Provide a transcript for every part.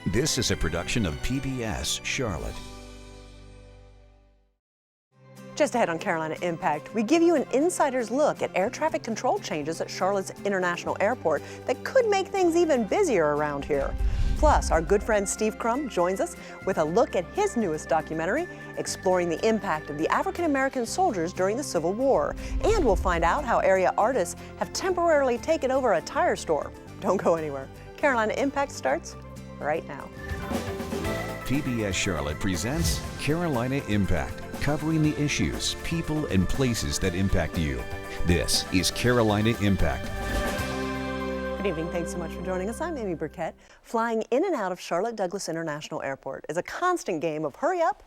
This is a production of PBS Charlotte. Just ahead on Carolina Impact, we give you an insider's look at air traffic control changes at Charlotte's International Airport that could make things even busier around here. Plus, our good friend Steve Crum joins us with a look at his newest documentary, exploring the impact of the African American soldiers during the Civil War. And we'll find out how area artists have temporarily taken over a tire store. Don't go anywhere. Carolina Impact starts right now. PBS Charlotte presents Carolina Impact, covering the issues, people, and places that impact you. This is Carolina Impact. Good evening. Thanks so much for joining us. I'm Amy Burkett. Flying in and out of Charlotte Douglas International Airport is a constant game of hurry up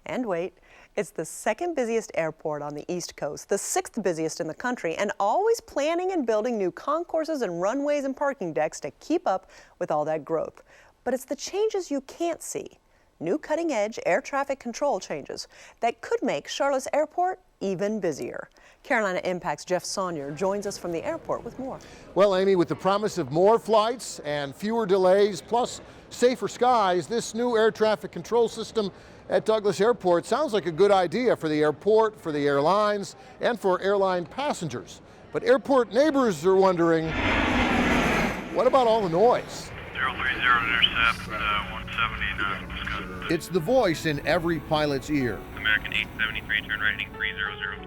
and wait. It's the second busiest airport on the East Coast, the sixth busiest in the country, and always planning and building new concourses and runways and parking decks to keep up with all that growth. But it's the changes you can't see, new cutting-edge air traffic control changes, that could make Charlotte's airport even busier. Carolina Impact's Jeff Saunier joins us from the airport with more. Well, Amy, with the promise of more flights and fewer delays, plus safer skies, this new air traffic control system at Douglas Airport sounds like a good idea for the airport, for the airlines, and for airline passengers. But airport neighbors are wondering, what about all the noise? 030 intercept 179 Wisconsin. It's the voice in every pilot's ear. American 873, turn right heading 300.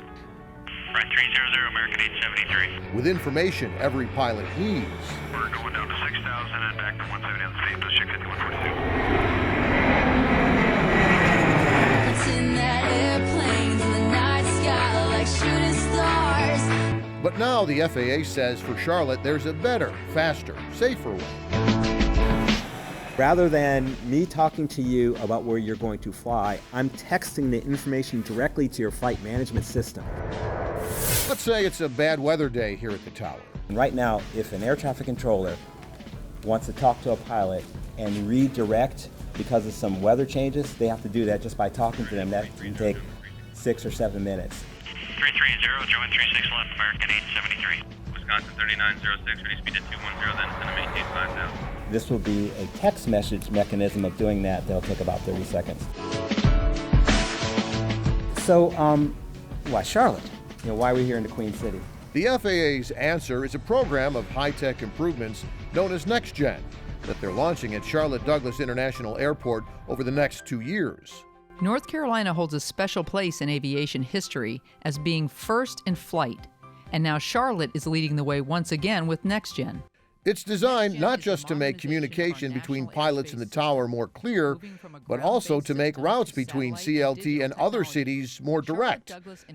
Right 300, American 873. With information every pilot needs. We're going down to 6,000 and back to 170 on the state, plus check 5142. It's in that airplanes in the night sky like shooting stars. But now the FAA says for Charlotte there's a better, faster, safer way. Rather than me talking to you about where you're going to fly, I'm texting the information directly to your flight management system. Let's say it's a bad weather day here at the tower. And right now, if an air traffic controller wants to talk to a pilot and redirect because of some weather changes, they have to do that just by talking to them. That can take 6 or 7 minutes. 330, join 36 left, American 873. Wisconsin 3906, ready speed at 210, then send them maintain 5000. This will be a text message mechanism of doing that. That'll take about 30 seconds. So, why Charlotte? Why are we here in the Queen City? The FAA's answer is a program of high-tech improvements known as NextGen that they're launching at Charlotte Douglas International Airport over the next 2 years. North Carolina holds a special place in aviation history as being first in flight. And now Charlotte is leading the way once again with NextGen. It's designed not just to make communication between pilots and the tower more clear, but also to make routes between CLT and other cities more direct,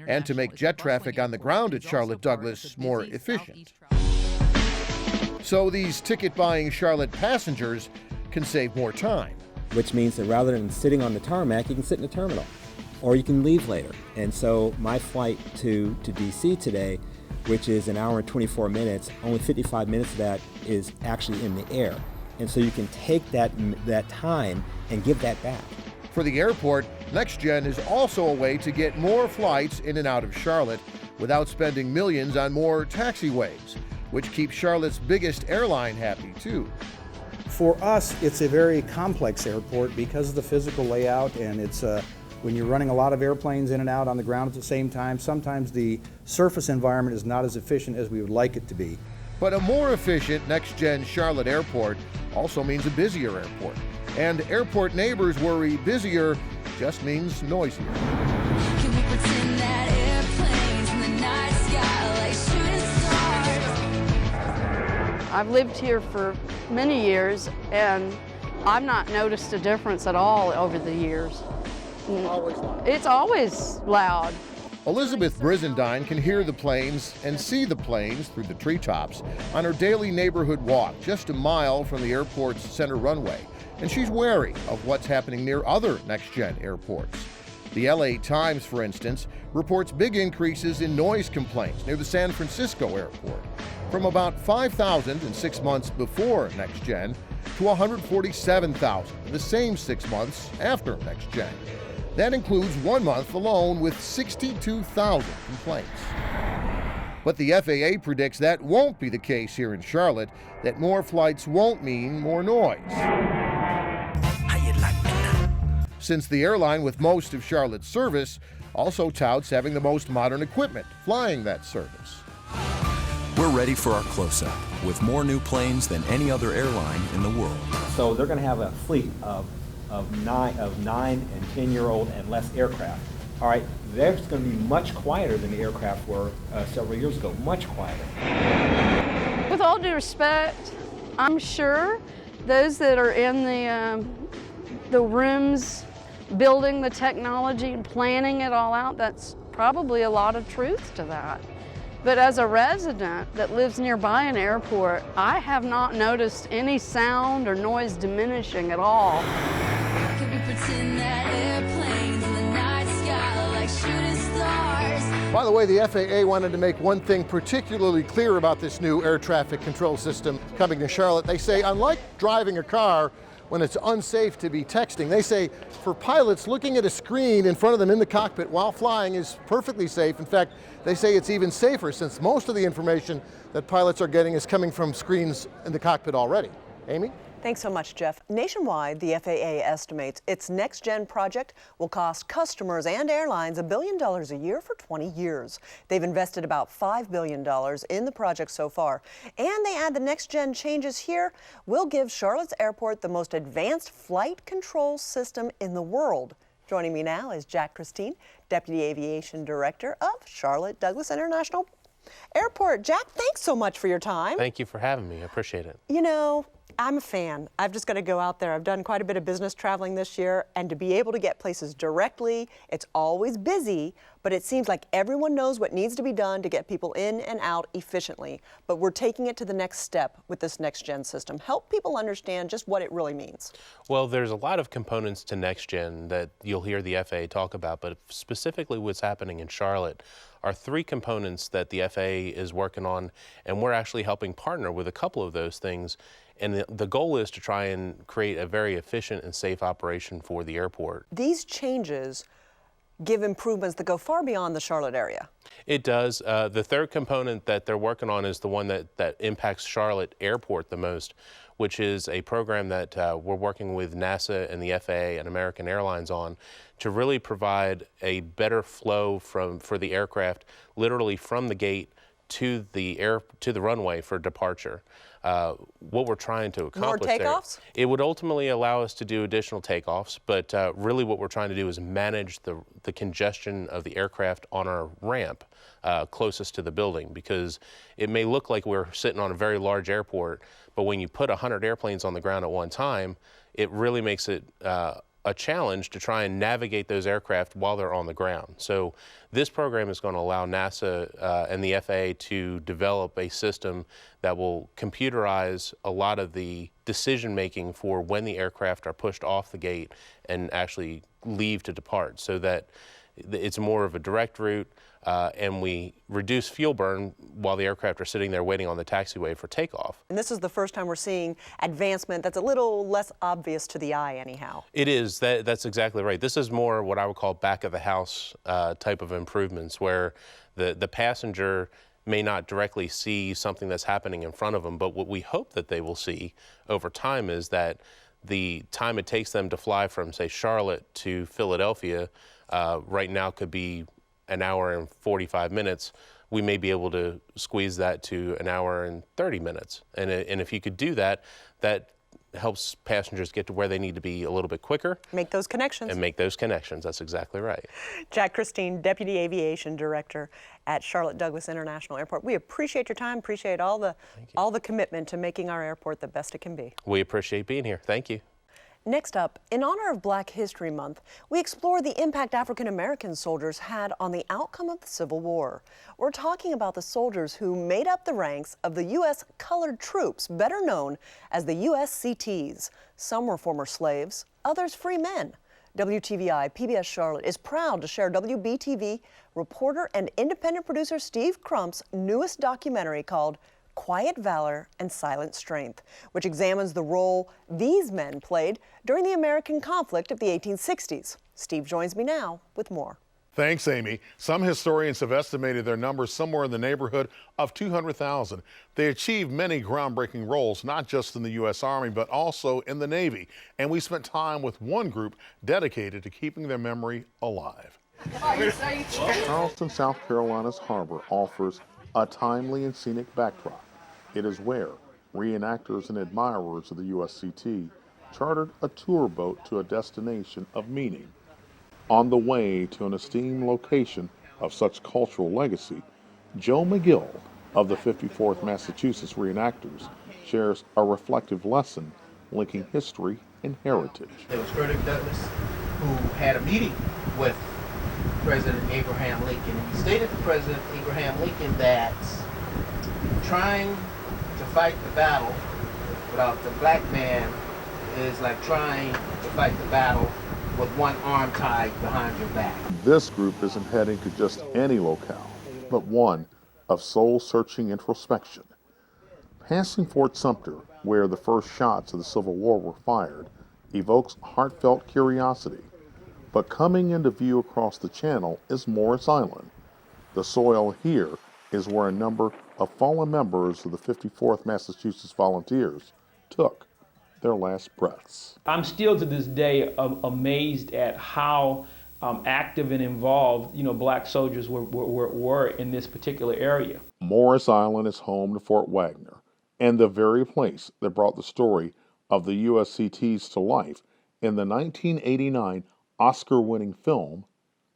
and to make jet traffic on the ground at Charlotte Douglas more efficient. So these ticket-buying Charlotte passengers can save more time. Which means that rather than sitting on the tarmac, you can sit in the terminal, or you can leave later. And so my flight to DC today, which is an hour and 24 minutes, only 55 minutes of that is actually in the air. And so you can take that time and give that back. For the airport, NextGen is also a way to get more flights in and out of Charlotte without spending millions on more taxiways, which keeps Charlotte's biggest airline happy too. For us, it's a very complex airport because of the physical layout, and it's when you're running a lot of airplanes in and out on the ground at the same time, sometimes the surface environment is not as efficient as we would like it to be. But a more efficient NextGen Charlotte Airport also means a busier airport. And airport neighbors worry busier just means noisier. Can we pretend that airplanes in the night sky like shooting stars? I've lived here for many years, and I've not noticed a difference at all over the years. It's always loud. Elizabeth Brizendine can hear the planes and see the planes through the treetops on her daily neighborhood walk just a mile from the airport's center runway. And she's wary of what's happening near other NextGen airports. The LA Times, for instance, reports big increases in noise complaints near the San Francisco airport, from about 5,000 in 6 months before NextGen to 147,000 in the same 6 months after NextGen. That includes 1 month alone with 62,000 complaints. But the FAA predicts that won't be the case here in Charlotte, that more flights won't mean more noise. since the airline with most of Charlotte's service also touts having the most modern equipment flying that service. We're ready for our close-up with more new planes than any other airline in the world. So they're going to have a fleet of 9 and 10-year-old and less aircraft. All right, they're going to be much quieter than the aircraft were several years ago, much quieter. With all due respect, I'm sure those that are in the rooms building the technology and planning it all out, that's probably a lot of truth to that. But as a resident that lives nearby an airport, I have not noticed any sound or noise diminishing at all. Could we pretend that airplanes in the night sky are like shooting stars? By the way, the FAA wanted to make one thing particularly clear about this new air traffic control system coming to Charlotte. They say, unlike driving a car when it's unsafe to be texting, they say for pilots, looking at a screen in front of them in the cockpit while flying is perfectly safe. In fact, they say it's even safer since most of the information that pilots are getting is coming from screens in the cockpit already. Amy? Thanks so much, Jeff. Nationwide, the FAA estimates its next-gen project will cost customers and airlines $1 billion a year for 20 years. They've invested about $5 billion in the project so far. And they add the next-gen changes here will give Charlotte's airport the most advanced flight control system in the world. Joining me now is Jack Christine, Deputy Aviation Director of Charlotte Douglas International Airport. Jack, thanks so much for your time. Thank you for having me. I appreciate it. You know, I'm a fan. I've just got to go out there. I've done quite a bit of business traveling this year, and to be able to get places directly, it's always busy, but it seems like everyone knows what needs to be done to get people in and out efficiently. But we're taking it to the next step with this next-gen system. Help people understand just what it really means. Well, there's a lot of components to next-gen that you'll hear the FAA talk about, but specifically what's happening in Charlotte are 3 components that the FAA is working on, and we're actually helping partner with a couple of those things. And the goal is to try and create a very efficient and safe operation for the airport. These changes give improvements that go far beyond the Charlotte area. It does. The third component that they're working on is the one that impacts Charlotte Airport the most, which is a program that we're working with NASA and the FAA and American Airlines on to really provide a better flow for the aircraft, literally from the gate to the runway for departure. What we're trying to accomplish more takeoffs? It would ultimately allow us to do additional takeoffs, but really what we're trying to do is manage the congestion of the aircraft on our ramp closest to the building, because it may look like we're sitting on a very large airport, but when you put 100 airplanes on the ground at one time, it really makes it a challenge to try and navigate those aircraft while they're on the ground. So this program is going to allow NASA and the FAA to develop a system that will computerize a lot of the decision making for when the aircraft are pushed off the gate and actually leave to depart, so that it's more of a direct route, and we reduce fuel burn while the aircraft are sitting there waiting on the taxiway for takeoff. And this is the first time we're seeing advancement that's a little less obvious to the eye anyhow. It is. That's exactly right. This is more what I would call back of the house type of improvements, where the passenger may not directly see something that's happening in front of them, but what we hope that they will see over time is that the time it takes them to fly from, say, Charlotte to Philadelphia right now could be an hour and 45 minutes. We may be able to squeeze that to an hour and 30 minutes. And if you could do that, that helps passengers get to where they need to be a little bit quicker. Make those connections. And make those connections. That's exactly right. Jack Christine, Deputy Aviation Director at Charlotte Douglas International Airport. We appreciate your time, appreciate all the commitment to making our airport the best it can be. We appreciate being here. Thank you. Next up, in honor of Black History Month, we explore the impact African American soldiers had on the outcome of the Civil War. We're talking about the soldiers who made up the ranks of the U.S. Colored Troops, better known as the USCTs. Some were former slaves, others free men. WTVI PBS Charlotte is proud to share WBTV reporter and independent producer Steve Crump's newest documentary called Quiet Valor and Silent Strength, which examines the role these men played during the American conflict of the 1860s. Steve joins me now with more. Thanks, Amy. Some historians have estimated their numbers somewhere in the neighborhood of 200,000. They achieved many groundbreaking roles, not just in the U.S. Army, but also in the Navy. And we spent time with one group dedicated to keeping their memory alive. Charleston, South Carolina's harbor offers a timely and scenic backdrop. It is where reenactors and admirers of the USCT chartered a tour boat to a destination of meaning. On the way to an esteemed location of such cultural legacy, Joe McGill of the 54th Massachusetts Reenactors shares a reflective lesson linking history and heritage. There was Frederick Douglass who had a meeting with President Abraham Lincoln, and he stated to President Abraham Lincoln that trying to fight the battle without the black man is like trying to fight the battle with one arm tied behind your back. This group isn't heading to just any locale, but one of soul-searching introspection. Passing Fort Sumter, where the first shots of the Civil War were fired, evokes heartfelt curiosity. But coming into view across the channel is Morris Island. The soil here is where a number of fallen members of the 54th Massachusetts Volunteers took their last breaths. I'm still to this day amazed at how active and involved, black soldiers were in this particular area. Morris Island is home to Fort Wagner, and the very place that brought the story of the USCTs to life in the 1989 Oscar-winning film,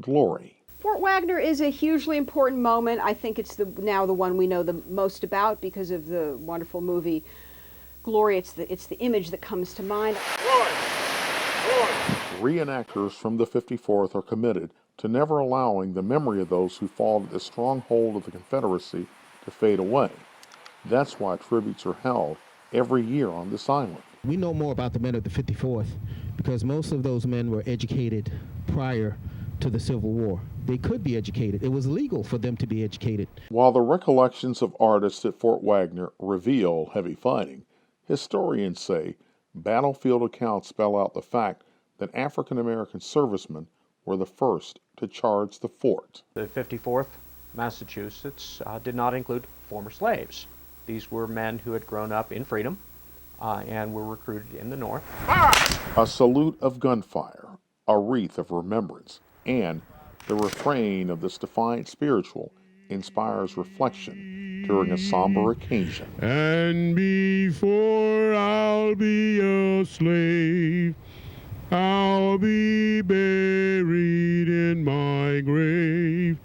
Glory. Fort Wagner is a hugely important moment. I think it's now the one we know the most about because of the wonderful movie Glory. It's the image that comes to mind. Reenactors from the 54th are committed to never allowing the memory of those who fought at the stronghold of the Confederacy to fade away. That's why tributes are held every year on this island. We know more about the men of the 54th because most of those men were educated prior to the Civil War. They could be educated. It was legal for them to be educated. While the recollections of artists at Fort Wagner reveal heavy fighting, historians say battlefield accounts spell out the fact that African American servicemen were the first to charge the fort. The 54th Massachusetts did not include former slaves. These were men who had grown up in freedom and were recruited in the North. A salute of gunfire, a wreath of remembrance, and the refrain of this defiant spiritual inspires reflection during a somber occasion. And before I'll be a slave, I'll be buried in my grave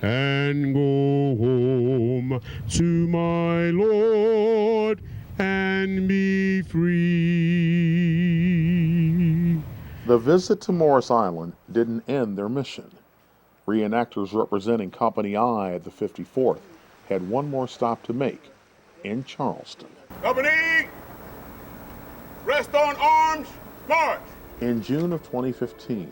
and go home to my Lord and be free. The visit to Morris Island didn't end their mission. Reenactors representing Company I at the 54th had one more stop to make in Charleston. Company, rest on arms, march! In June of 2015,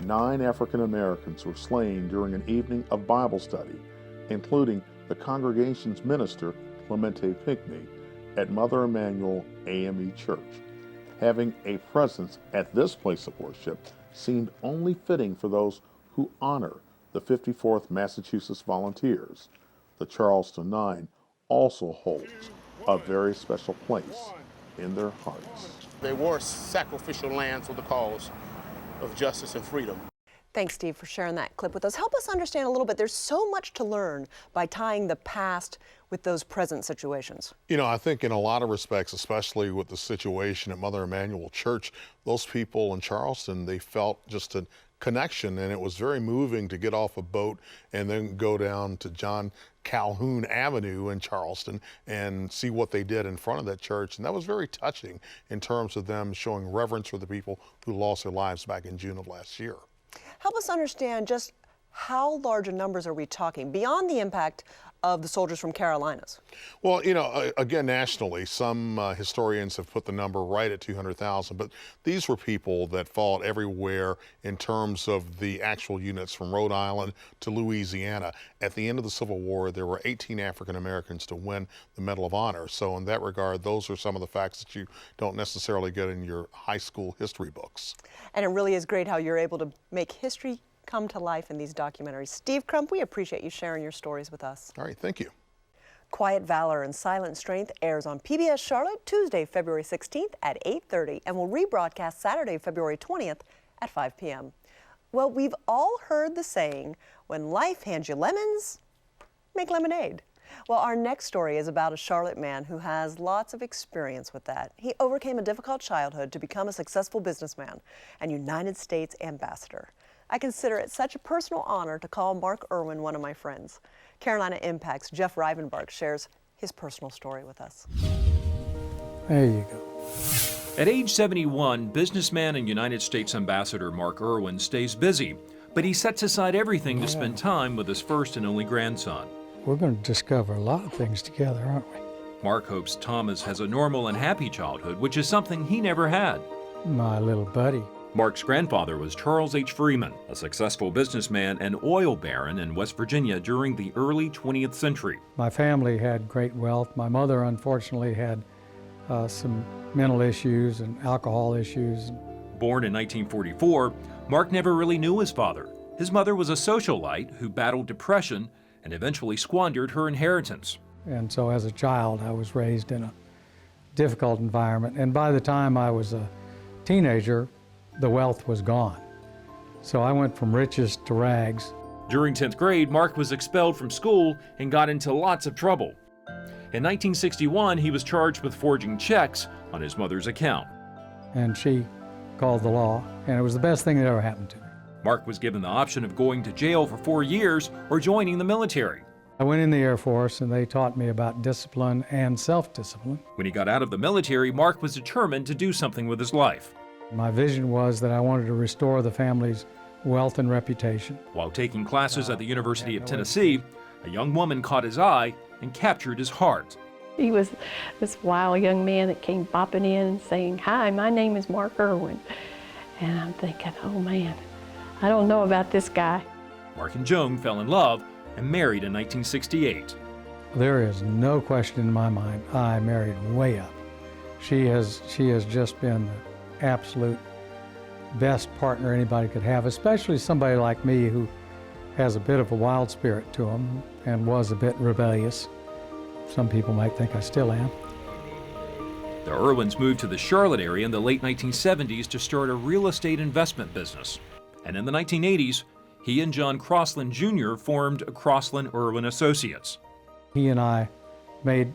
9 African Americans were slain during an evening of Bible study, including the congregation's minister, Clemente Pinckney, at Mother Emanuel AME Church. Having a presence at this place of worship seemed only fitting for those who honor the 54th Massachusetts Volunteers. The Charleston 9 also holds a very special place in their hearts. They were sacrificial lambs for the cause of justice and freedom. Thanks, Steve, for sharing that clip with us. Help us understand a little bit. There's so much to learn by tying the past with those present situations. You know, I think in a lot of respects, especially with the situation at Mother Emanuel Church, those people in Charleston, they felt just a connection, and it was very moving to get off a boat and then go down to John Calhoun Avenue in Charleston and see what they did in front of that church. And that was very touching in terms of them showing reverence for the people who lost their lives back in June of last year. Help us understand just how large a numbers are we talking beyond the impact of the soldiers from Carolinas? Well, you know, again, nationally, some historians have put the number right at 200,000, but these were people that fought everywhere in terms of the actual units from Rhode Island to Louisiana. At the end of the Civil War, there were 18 African Americans to win the Medal of Honor. So in that regard, those are some of the facts that you don't necessarily get in your high school history books. And it really is great how you're able to make history come to life in these documentaries. Steve Crump, we appreciate you sharing your stories with us. All right, thank you. Quiet Valor and Silent Strength airs on PBS Charlotte Tuesday, February 16th at 8:30 and will rebroadcast Saturday, February 20th at 5 p.m. Well, we've all heard the saying, when life hands you lemons, make lemonade. Well, our next story is about a Charlotte man who has lots of experience with that. He overcame a difficult childhood to become a successful businessman and United States ambassador. I consider it such a personal honor to call Mark Irwin one of my friends. Carolina Impact's Jeff Rivenbark shares his personal story with us. There you go. At age 71, businessman and United States Ambassador Mark Irwin stays busy, but he sets aside everything to spend time with his first and only grandson. We're going to discover a lot of things together, aren't we? Mark hopes Thomas has a normal and happy childhood, which is something he never had. My little buddy. Mark's grandfather was Charles H. Freeman, a successful businessman and oil baron in West Virginia during the early 20th century. My family had great wealth. My mother, unfortunately, had some mental issues and alcohol issues. Born in 1944, Mark never really knew his father. His mother was a socialite who battled depression and eventually squandered her inheritance. And so as a child, I was raised in a difficult environment. And by the time I was a teenager, the wealth was gone. So I went from riches to rags. During 10th grade, Mark was expelled from school and got into lots of trouble. In 1961, he was charged with forging checks on his mother's account. And she called the law, and it was the best thing that ever happened to me. Mark was given the option of going to jail for 4 years or joining the military. I went in the Air Force, and they taught me about discipline and self-discipline. When he got out of the military, Mark was determined to do something with his life. My vision was that I wanted to restore the family's wealth and reputation. While taking classes at the University of Tennessee, a young woman caught his eye and captured his heart. He was this wild young man that came bopping in and saying, "Hi, my name is Mark Irwin." And I'm thinking, oh man, I don't know about this guy. Mark and Joan fell in love and married in 1968. There is no question in my mind, I married way up. She has just been the absolute best partner anybody could have, especially somebody like me who has a bit of a wild spirit to him and was a bit rebellious. Some people might think I still am. The Irwins moved to the Charlotte area in the late 1970s to start a real estate investment business. And in the 1980s, he and John Crossland Jr. formed Crossland Irwin Associates. He and I made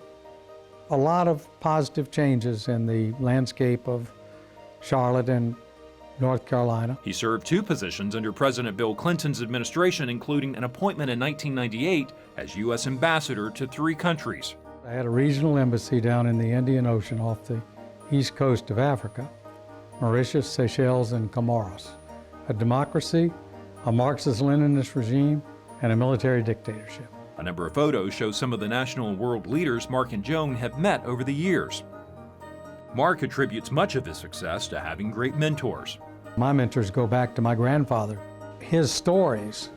a lot of positive changes in the landscape of Charlotte and North Carolina. He served 2 positions under President Bill Clinton's administration, including an appointment in 1998 as U.S. ambassador to 3 countries. I had a regional embassy down in the Indian Ocean off the east coast of Africa, Mauritius, Seychelles, and Comoros. A democracy, a Marxist-Leninist regime, and a military dictatorship. A number of photos show some of the national and world leaders Mark and Joan have met over the years. Mark attributes much of his success to having great mentors. My mentors go back to my grandfather. His stories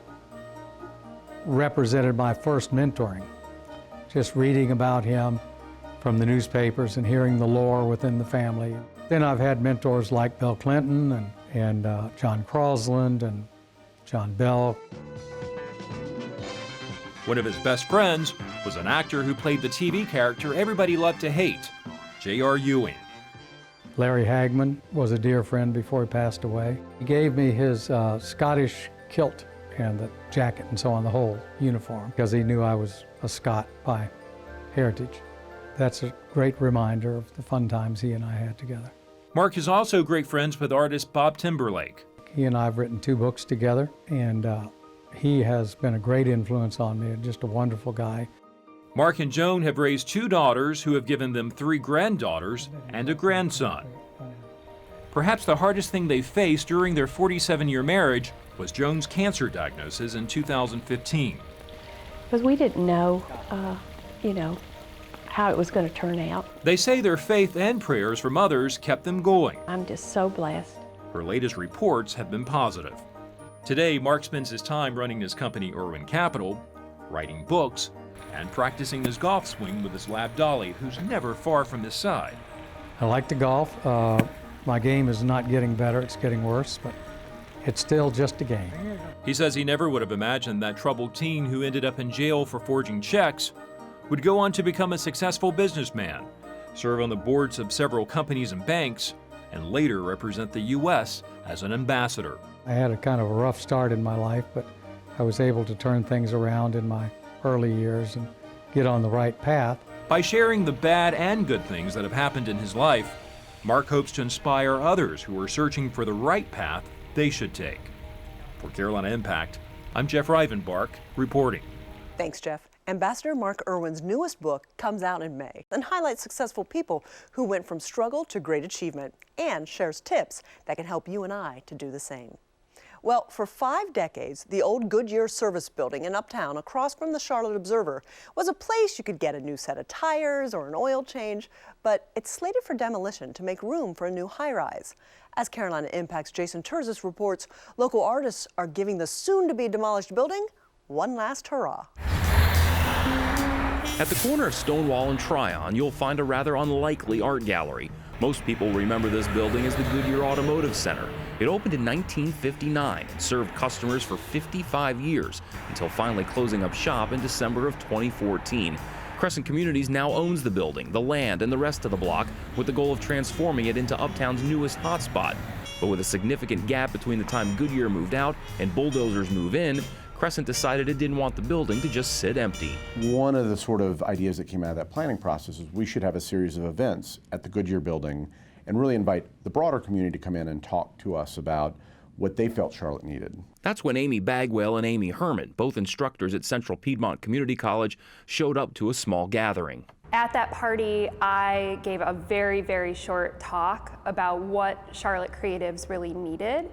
represented my first mentoring. Just reading about him from the newspapers and hearing the lore within the family. Then I've had mentors like Bill Clinton and John Crossland and John Bell. One of his best friends was an actor who played the TV character everybody loved to hate, J.R. Ewing. Larry Hagman was a dear friend before he passed away. He gave me his Scottish kilt and the jacket and so on, the whole uniform, because he knew I was a Scot by heritage. That's a great reminder of the fun times he and I had together. Mark is also great friends with artist Bob Timberlake. He and I have written 2 books together, and he has been a great influence on me, just a wonderful guy. Mark and Joan have raised 2 daughters who have given them 3 granddaughters and a grandson. Perhaps the hardest thing they faced during their 47-year marriage was Joan's cancer diagnosis in 2015. Because we didn't know, how it was going to turn out. They say their faith and prayers from others kept them going. I'm just so blessed. Her latest reports have been positive. Today, Mark spends his time running his company Irwin Capital, writing books, and practicing his golf swing with his lab Dolly, who's never far from his side. I like to golf. My game is not getting better, it's getting worse, but It's still just a game. He says he never would have imagined that troubled teen who ended up in jail for forging checks would go on to become a successful businessman, serve on the boards of several companies and banks, and later represent the U.S. as an ambassador. I had a kind of a rough start in my life, but I was able to turn things around in my early years and get on the right path. By sharing the bad and good things that have happened in his life, Mark hopes to inspire others who are searching for the right path they should take. For Carolina Impact, I'm Jeff Rivenbark reporting. Thanks, Jeff. Ambassador Mark Irwin's newest book comes out in May and highlights successful people who went from struggle to great achievement and shares tips that can help you and I to do the same. Well, for 5 decades, the old Goodyear service building in Uptown across from the Charlotte Observer was a place you could get a new set of tires or an oil change, but it's slated for demolition to make room for a new high-rise. As Carolina Impact's Jason Terzis reports, local artists are giving the soon-to-be-demolished building one last hurrah. At the corner of Stonewall and Tryon, you'll find a rather unlikely art gallery. Most people remember this building as the Goodyear Automotive Center. It opened in 1959 and served customers for 55 years until finally closing up shop in December of 2014. Crescent Communities now owns the building, the land, and the rest of the block with the goal of transforming it into Uptown's newest hotspot. But with a significant gap between the time Goodyear moved out and bulldozers move in, Crescent decided it didn't want the building to just sit empty. One of the sort of ideas that came out of that planning process is we should have a series of events at the Goodyear building and really invite the broader community to come in and talk to us about what they felt Charlotte needed. That's when Amy Bagwell and Amy Herman, both instructors at Central Piedmont Community College, showed up to a small gathering. At that party, I gave a very, very short talk about what Charlotte creatives really needed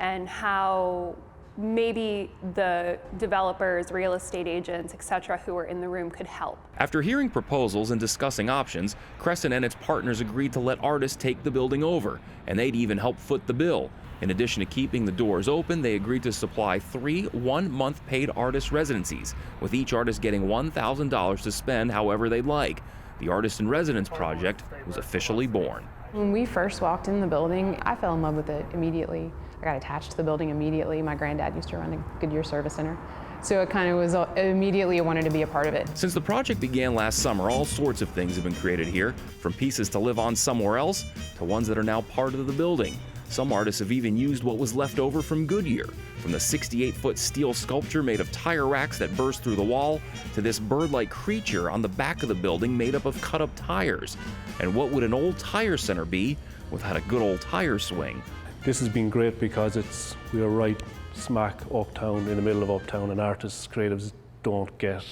and how maybe the developers, real estate agents, etc., who were in the room could help. After hearing proposals and discussing options, Crescent and its partners agreed to let artists take the building over, and they'd even help foot the bill. In addition to keeping the doors open, they agreed to supply 3 one-month paid artist residencies, with each artist getting $1,000 to spend however they'd like. The Artist in Residence project was officially born. When we first walked in the building, I fell in love with it immediately. I got attached to the building immediately. My granddad used to run a Goodyear service center. So it kind of was immediately I wanted to be a part of it. Since the project began last summer, all sorts of things have been created here, from pieces to live on somewhere else to ones that are now part of the building. Some artists have even used what was left over from Goodyear, from the 68-foot steel sculpture made of tire racks that burst through the wall to this bird-like creature on the back of the building made up of cut-up tires. And what would an old tire center be without a good old tire swing? This has been great because we are right smack uptown, in the middle of uptown, and artists, creatives don't get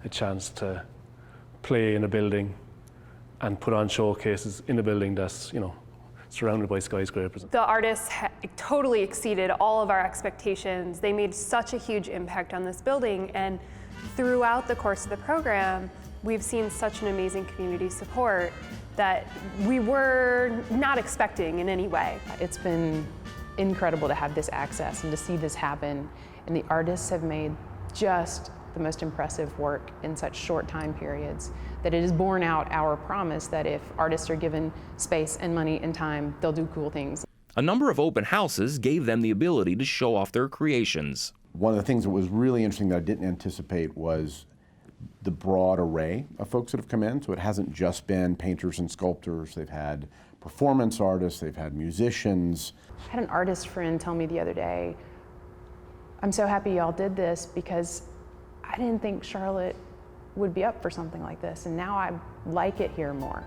a chance to play in a building and put on showcases in a building that's, surrounded by skyscrapers. The artists totally exceeded all of our expectations. They made such a huge impact on this building, and throughout the course of the program, we've seen such an amazing community support that we were not expecting in any way. It's been incredible to have this access and to see this happen, and the artists have made just the most impressive work in such short time periods that it has borne out our promise that if artists are given space and money and time, they'll do cool things. A number of open houses gave them the ability to show off their creations. One of the things that was really interesting that I didn't anticipate was the broad array of folks that have come in. So it hasn't just been painters and sculptors. They've had performance artists, they've had musicians. I had an artist friend tell me the other day, I'm so happy y'all did this because I didn't think Charlotte would be up for something like this, and now I like it here more.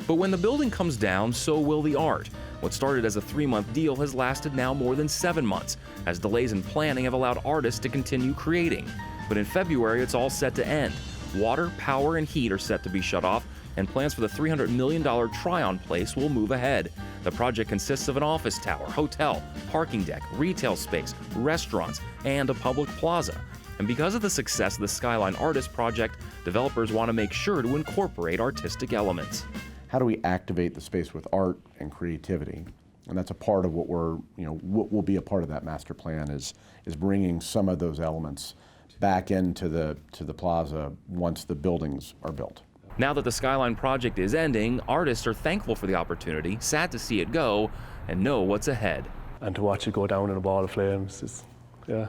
But when the building comes down, so will the art. What started as a 3-month deal has lasted now more than 7 months, as delays in planning have allowed artists to continue creating. But in February, it's all set to end. Water, power, and heat are set to be shut off, and plans for the $300 million Tryon Place will move ahead. The project consists of an office tower, hotel, parking deck, retail space, restaurants, and a public plaza. And because of the success of the Skyline Artist Project, developers want to make sure to incorporate artistic elements. How do we activate the space with art and creativity? And that's a part of what what will be a part of that master plan is bringing some of those elements back into the plaza once the buildings are built. Now that the Skyline Project is ending, artists are thankful for the opportunity, sad to see it go, and know what's ahead. and to watch it go down in a ball of flames is, yeah,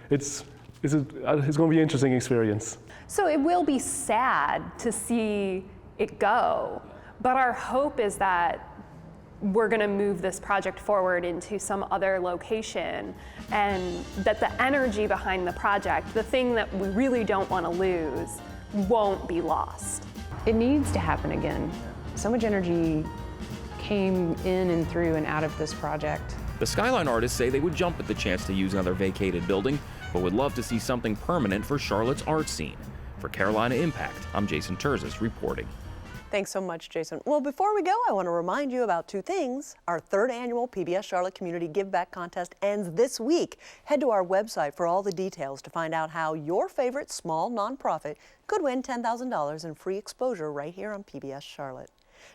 it's going to be an interesting experience. So it will be sad to see it go, but our hope is that we're going to move this project forward into some other location, and that the energy behind the project, the thing that we really don't want to lose, won't be lost. It needs to happen again. So much energy came in and through and out of this project. The Skyline artists say they would jump at the chance to use another vacated building, but would love to see something permanent for Charlotte's art scene. For Carolina Impact, I'm Jason Terzis reporting. Thanks so much, Jason. Well, before we go, I want to remind you about two things. Our third annual PBS Charlotte Community Give Back Contest ends this week. Head to our website for all the details to find out how your favorite small nonprofit could win $10,000 in free exposure right here on PBS Charlotte.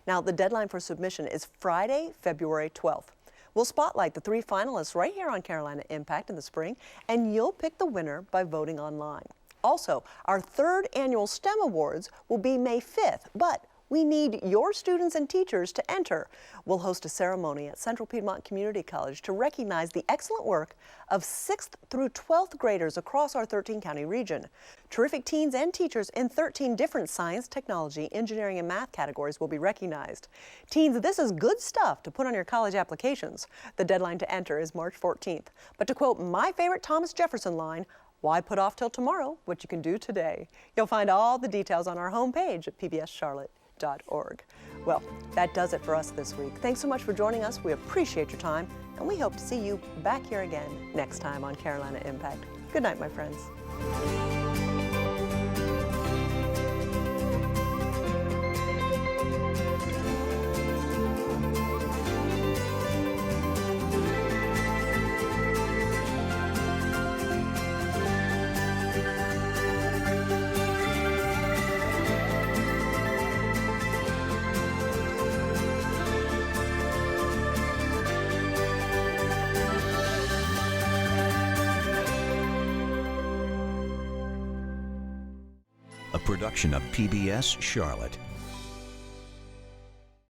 Now, the deadline for submission is Friday, February 12th. We'll spotlight the 3 finalists right here on Carolina Impact in the spring, and you'll pick the winner by voting online. Also, our third annual STEM Awards will be May 5th, but we need your students and teachers to enter. We'll host a ceremony at Central Piedmont Community College to recognize the excellent work of 6th through 12th graders across our 13-county region. Terrific teens and teachers in 13 different science, technology, engineering, and math categories will be recognized. Teens, this is good stuff to put on your college applications. The deadline to enter is March 14th. But to quote my favorite Thomas Jefferson line, why put off till tomorrow what you can do today? You'll find all the details on our homepage at pbscharlotte.org. Well, that does it for us this week. Thanks so much for joining us. We appreciate your time, and we hope to see you back here again next time on Carolina Impact. Good night, my friends. A production of PBS Charlotte.